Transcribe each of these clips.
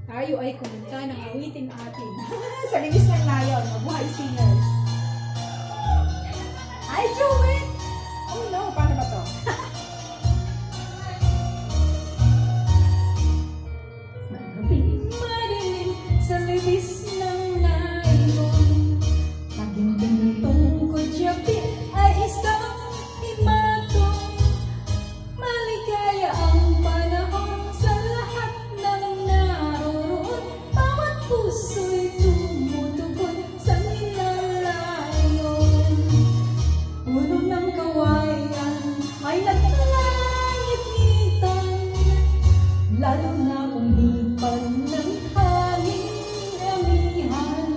Tayo ay kumanta ng awitin atin. Sa linis ng nayon, mabuhay singers. Ay, Joey! Oh no, paano ba to? Madilim sa linis ng nayon, maging tungkod yapi ay isang himatong. Maligaya ang panahon sa lahat ng naroon. Bawat puso'y tumutugon sa nilalayon. Puno ng kawayan ay naglalangit-ngitan, lalo na kung hipan ng hangin-amihan.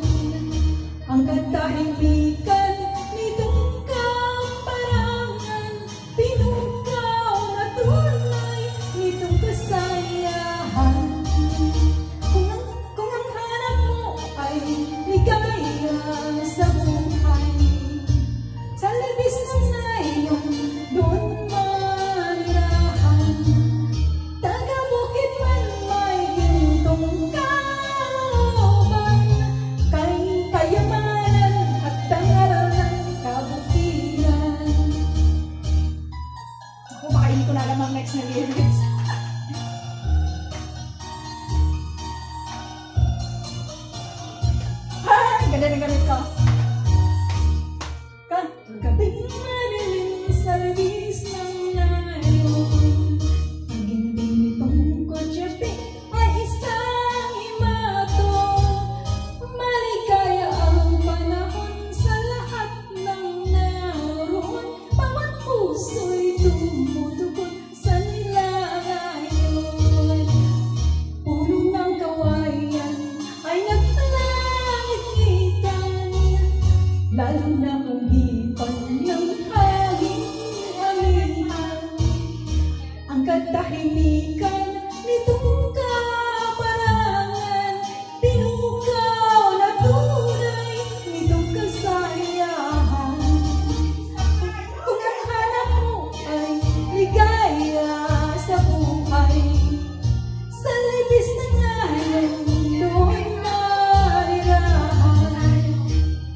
Ang katahimikan nitong kaparangan, pinukaw na tunay nitong kasayahan. Kung ang hanap mo ay ligaya sa buhay, sa libis ng nayon, doon manirahan. Taga-bukid man may gintong kalooban, kay kayamanan at dangal ng kabukiran. Ako, baka hindi ko na alam ang next na lyrics. Ganda na gamit ko. Kagabing madilim sa libis ng nayon, maging nitong kotyapi ay isang himatong. Maligaya ang panahon sa lahat ng naroon. Bawat puso'y tumutugon sa nilalayon. Puno ng kawayan ay naglalangit-ngitan, lalo na kung hipan ng hangin-amihan. Ang katahimikan nitong kaparangan, pinukaw na tunay nitong kasayahan. Kung ang hanap mo ay ligaya sa buhay, sa libis ng nayon, doon manirahan.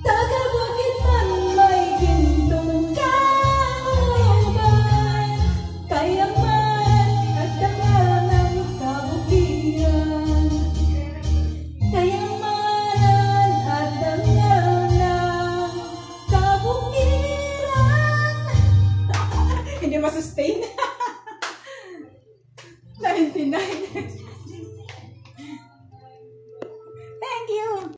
Taga-bukid man may gintong kalooban, kayamanan at dangal ng kabukiran. Kayamanan at dangal ng kabukiran. Hindi masustain. 99. Thank you!